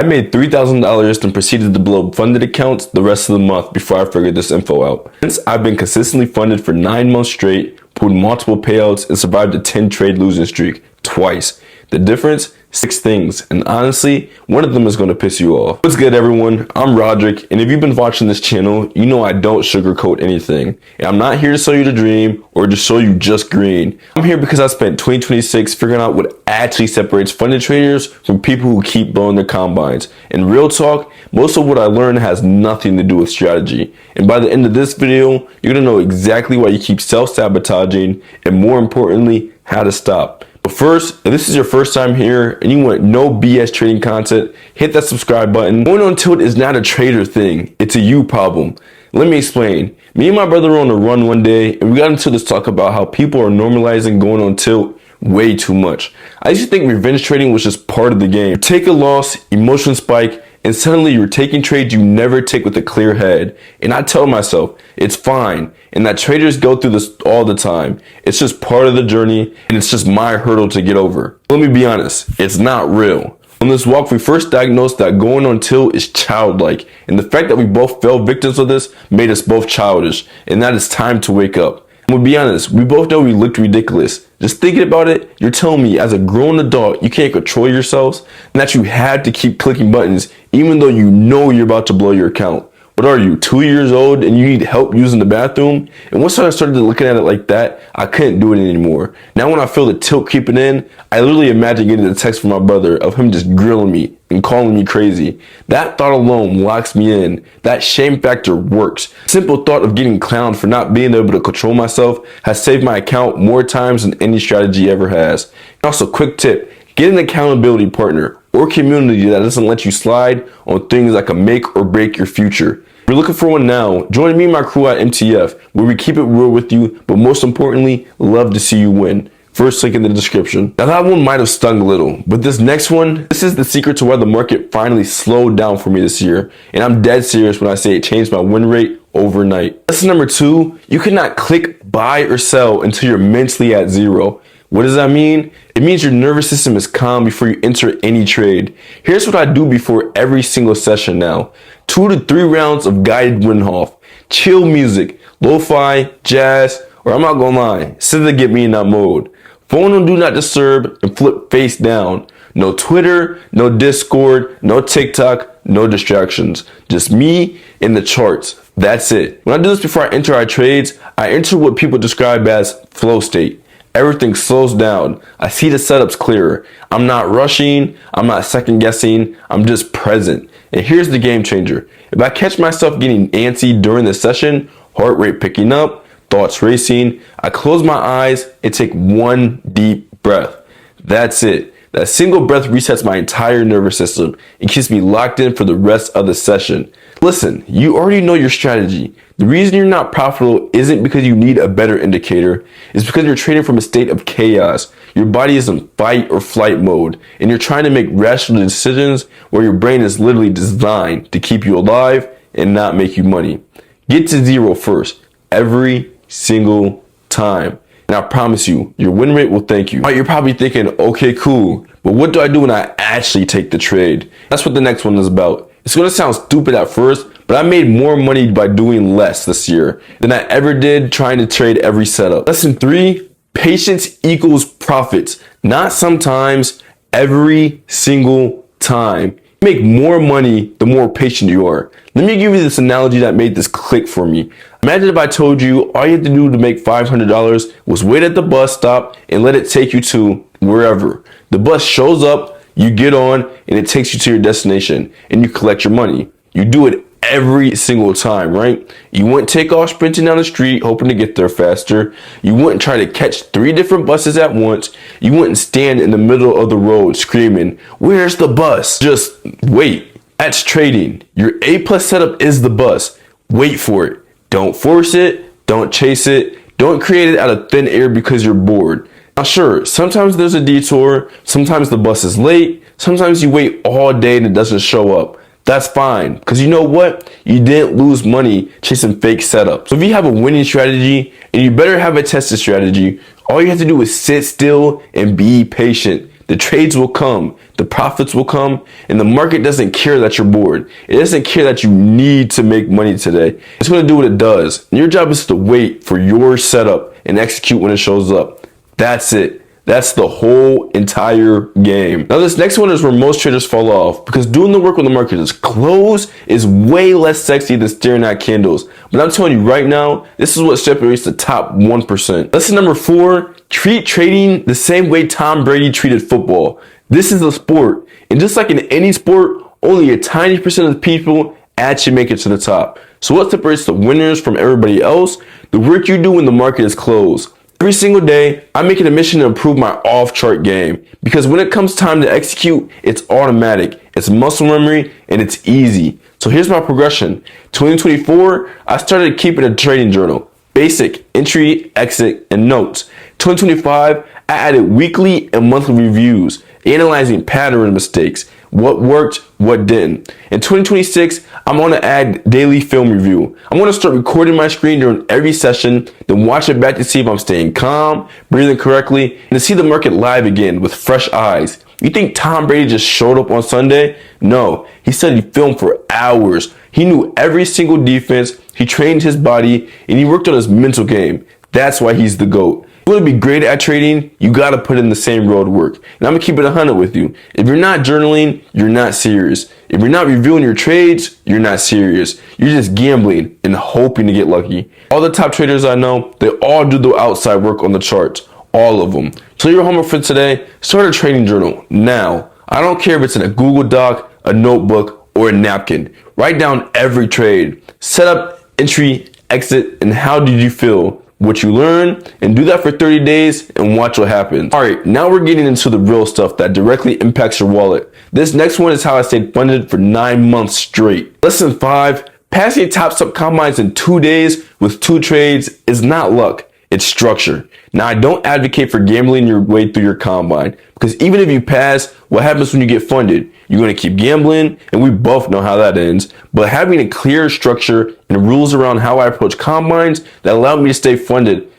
I made $3,000 and proceeded to blow up funded accounts the rest of the month before I figured this info out. Since I've been consistently funded for 9 months straight, pulled multiple payouts, and survived a 10 trade losing streak twice. The difference? 6 things, and honestly, one of them is going to piss you off. What's good, everyone? I'm Roderick, and if you've been watching this channel, you know I don't sugarcoat anything. And I'm not here to sell you the dream or to show you just green. I'm here because I spent 2026 figuring out what actually separates funded traders from people who keep blowing their combines. And real talk, most of what I learned has nothing to do with strategy. And by the end of this video, you're going to know exactly why you keep self-sabotaging, and more importantly, how to stop. But first, if this is your first time here and you want no BS trading content, hit that subscribe button. Going on tilt is not a trader thing, it's a you problem. Let me explain. Me and my brother were on a run one day and we got into this talk about how people are normalizing going on tilt way too much. I used to think revenge trading was just part of the game. Take a loss, emotion spike, and suddenly you're taking trades you never take with a clear head. And I tell myself, it's fine, and that traders go through this all the time. It's just part of the journey, and it's just my hurdle to get over. Let me be honest, it's not real. On this walk, we first diagnosed that going on tilt is childlike, and the fact that we both fell victims of this made us both childish, and that it's time to wake up. I'm gonna be honest, we both know we looked ridiculous. Just thinking about it, you're telling me as a grown adult, you can't control yourselves and that you had to keep clicking buttons even though you know you're about to blow your account. What are you, 2 years old and you need help using the bathroom? And once I started looking at it like that, I couldn't do it anymore. Now when I feel the tilt creeping in, I literally imagine getting a text from my brother of him just grilling me and calling me crazy. That thought alone locks me in. That shame factor works. Simple thought of getting clowned for not being able to control myself has saved my account more times than any strategy ever has. And also, quick tip, get an accountability partner or community that doesn't let you slide on things that can make or break your future. If you're looking for one now, join me and my crew at MTF, where we keep it real with you, but most importantly, love to see you win. First link in the description. Now that one might have stung a little, but this next one, this is the secret to why the market finally slowed down for me this year. And I'm dead serious when I say it changed my win rate overnight. Lesson number 2, you cannot click buy or sell until you're mentally at zero. What does that mean? It means your nervous system is calm before you enter any trade. Here's what I do before every single session now. 2 to 3 rounds of guided Wim chill music, lo-fi, jazz, or I'm not gonna lie, sit to get me in that mode. Phone on do not disturb and flip face down. No Twitter, no Discord, no TikTok, no distractions. Just me and the charts. That's it. When I do this before I enter our trades, I enter what people describe as flow state. Everything slows down. I see the setups clearer. I'm not rushing. I'm not second guessing. I'm just present. And here's the game changer. If I catch myself getting antsy during the session, heart rate picking up, thoughts racing, I close my eyes and take one deep breath. That's it. That single breath resets my entire nervous system and keeps me locked in for the rest of the session. Listen, you already know your strategy. The reason you're not profitable isn't because you need a better indicator. It's because you're trading from a state of chaos. Your body is in fight or flight mode, and you're trying to make rational decisions where your brain is literally designed to keep you alive and not make you money. Get to zero first, every single time. And I promise you, your win rate will thank you. All right, you're probably thinking, okay, cool, but what do I do when I actually take the trade? That's what the next one is about. It's going to sound stupid at first, but I made more money by doing less this year than I ever did trying to trade every setup. Lesson 3, patience equals profits. Not sometimes, every single time. You make more money the more patient you are. Let me give you this analogy that made this click for me. Imagine if I told you all you had to do to make $500 was wait at the bus stop and let it take you to wherever. The bus shows up, you get on, and it takes you to your destination, and you collect your money. You do it every single time, right? You wouldn't take off sprinting down the street hoping to get there faster. You wouldn't try to catch 3 different buses at once. You wouldn't stand in the middle of the road screaming, "Where's the bus?" Just wait. That's trading. Your A+ setup is the bus. Wait for it. Don't force it. Don't chase it. Don't create it out of thin air because you're bored. Now sure, sometimes there's a detour. Sometimes the bus is late. Sometimes you wait all day and it doesn't show up. That's fine, because you know what? You didn't lose money chasing fake setups. So if you have a winning strategy, and you better have a tested strategy, all you have to do is sit still and be patient. the trades will come, the profits will come, and the market doesn't care that you're bored. It doesn't care that you need to make money today. It's going to do what it does. And your job is to wait for your setup and execute when it shows up. That's it. That's the whole entire game. Now, this next one is where most traders fall off, because doing the work when the market is closed is way less sexy than staring at candles. But I'm telling you right now, this is what separates the top 1%. Lesson number 4, treat trading the same way Tom Brady treated football. This is a sport. And just like in any sport, only a tiny percent of the people actually make it to the top. So what separates the winners from everybody else? The work you do when the market is closed. Every single day, I make it a mission to improve my off-chart game, because when it comes time to execute, it's automatic, it's muscle memory, and it's easy. So here's my progression. 2024, I started keeping a trading journal. Basic, entry, exit, and notes. 2025, I added weekly and monthly reviews, analyzing pattern mistakes, what worked, what didn't. In 2026, I'm going to add daily film review. I'm going to start recording my screen during every session, then watch it back to see if I'm staying calm, breathing correctly, and to see the market live again with fresh eyes. You think Tom Brady just showed up on Sunday? No, he studied film for hours. He knew every single defense, he trained his body, and he worked on his mental game. That's why he's the GOAT. If you want to be great at trading, you got to put in the same road work. And I'm going to keep it 100 with you. If you're not journaling, you're not serious. If you're not reviewing your trades, you're not serious. You're just gambling and hoping to get lucky. All the top traders I know, they all do the outside work on the charts. All of them. So your homework for today, start a trading journal now. I don't care if it's in a Google Doc, a notebook, or a napkin. Write down every trade. Set up, entry, exit, and how did you feel? What you learn, and do that for 30 days and watch what happens. All right, now we're getting into the real stuff that directly impacts your wallet. This next one is how I stayed funded for 9 months straight. Lesson 5, passing top sub combines in 2 days with 2 trades is not luck, it's structure. Now, I don't advocate for gambling your way through your combine, because even if you pass, what happens when you get funded? You're going to keep gambling, and we both know how that ends. But having a clear structure and rules around how I approach combines that allowed me to stay funded,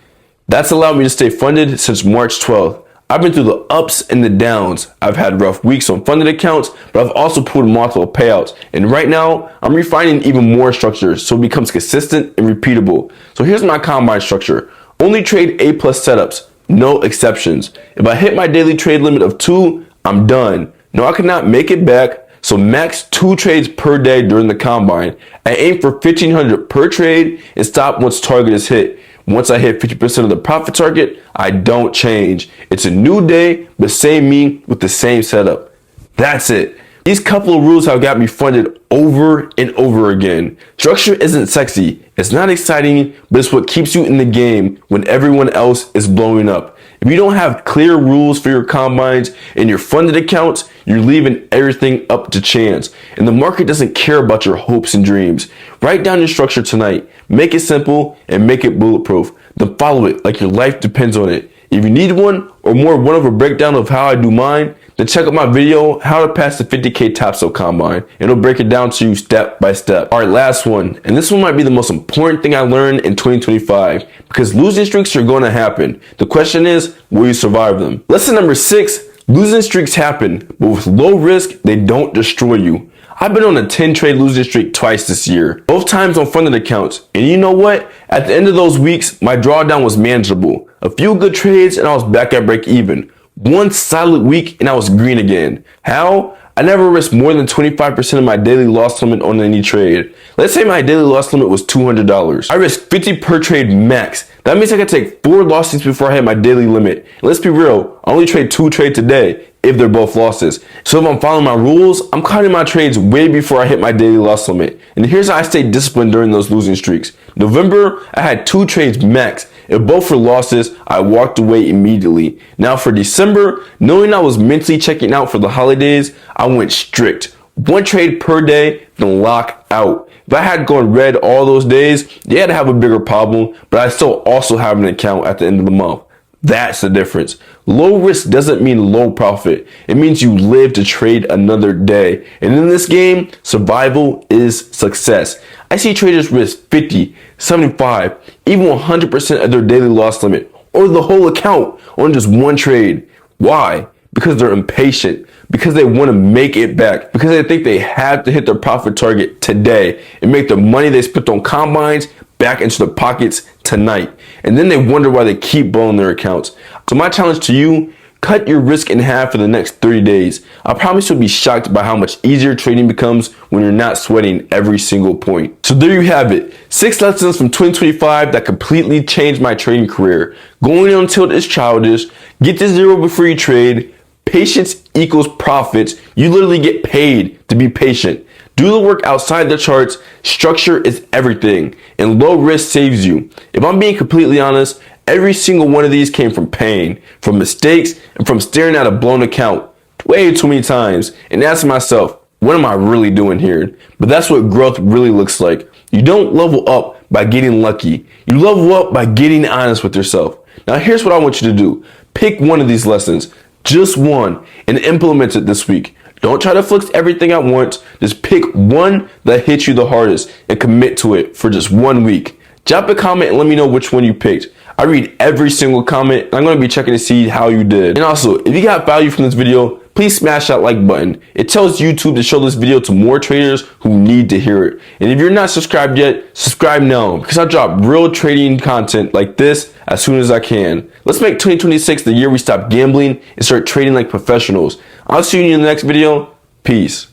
that's allowed me to stay funded since March 12th. I've been through the ups and the downs. I've had rough weeks on funded accounts, but I've also pulled multiple payouts. And right now, I'm refining even more structures so it becomes consistent and repeatable. So here's my combine structure. Only trade A+ setups, no exceptions. If I hit my daily trade limit of 2, I'm done. No, I cannot make it back, so max 2 trades per day during the combine. I aim for 1,500 per trade and stop once target is hit. Once I hit 50% of the profit target, I don't change. It's a new day, but same me with the same setup. That's it. These couple of rules have got me funded over and over again. Structure isn't sexy, it's not exciting, but it's what keeps you in the game when everyone else is blowing up. If you don't have clear rules for your combines and your funded accounts, you're leaving everything up to chance. And the market doesn't care about your hopes and dreams. Write down your structure tonight, make it simple, and make it bulletproof. Then follow it like your life depends on it. If you need one or more one-over breakdown of how I do mine, then check out my video, How to Pass the 50K Top Sub Combine. It'll break it down to you step by step. All right, last one. And this one might be the most important thing I learned in 2025, because losing streaks are going to happen. The question is, will you survive them? Lesson number 6, losing streaks happen, but with low risk, they don't destroy you. I've been on a 10 trade losing streak twice this year, both times on funded accounts. And you know what? At the end of those weeks, my drawdown was manageable. A few good trades and I was back at break even. One solid week and I was green again. How? I never risked more than 25% of my daily loss limit on any trade. Let's say my daily loss limit was $200. I risked 50 per trade max. That means I could take 4 losses before I hit my daily limit. And let's be real, I only trade 2 trades a day if they're both losses. So if I'm following my rules, I'm cutting my trades way before I hit my daily loss limit. And here's how I stayed disciplined during those losing streaks. November, I had 2 trades max. If both were losses, I walked away immediately. Now for December, knowing I was mentally checking out for the holidays, I went strict. 1 trade per day, then lock out. If I had gone red all those days, yeah, I'd have a bigger problem, but I still also have an account at the end of the month. That's the difference. Low risk doesn't mean low profit. It means you live to trade another day. And in this game, survival is success. I see traders risk 50, 75, even 100% of their daily loss limit, or the whole account on just 1 trade. Why? because they're impatient, because they want to make it back, because they think they have to hit their profit target today and make the money they spent on combines back into their pockets tonight. And then they wonder why they keep blowing their accounts. So my challenge to you, cut your risk in half for the next 30 days. I promise you'll be shocked by how much easier trading becomes when you're not sweating every single point. So there you have it. 6 lessons from 2025 that completely changed my trading career. Going on tilt is childish. Get to zero before you trade. Patience equals profits. You literally get paid to be patient. Do the work outside the charts. Structure is everything, and low risk saves you. If I'm being completely honest, every single one of these came from pain, from mistakes, and from staring at a blown account way too many times and asking myself, what am I really doing here? But that's what growth really looks like. You don't level up by getting lucky. You level up by getting honest with yourself. Now here's what I want you to do. Pick one of these lessons, just one, and implement it this week. Don't try to flex everything at once. Just pick one that hits you the hardest and commit to it for just 1 week. Drop a comment and let me know which one you picked. I read every single comment, and I'm going to be checking to see how you did. And also, if you got value from this video, please smash that like button. It tells YouTube to show this video to more traders who need to hear it. And if you're not subscribed yet, subscribe now, because I drop real trading content like this as soon as I can. Let's make 2026 the year we stop gambling and start trading like professionals. I'll see you in the next video. Peace.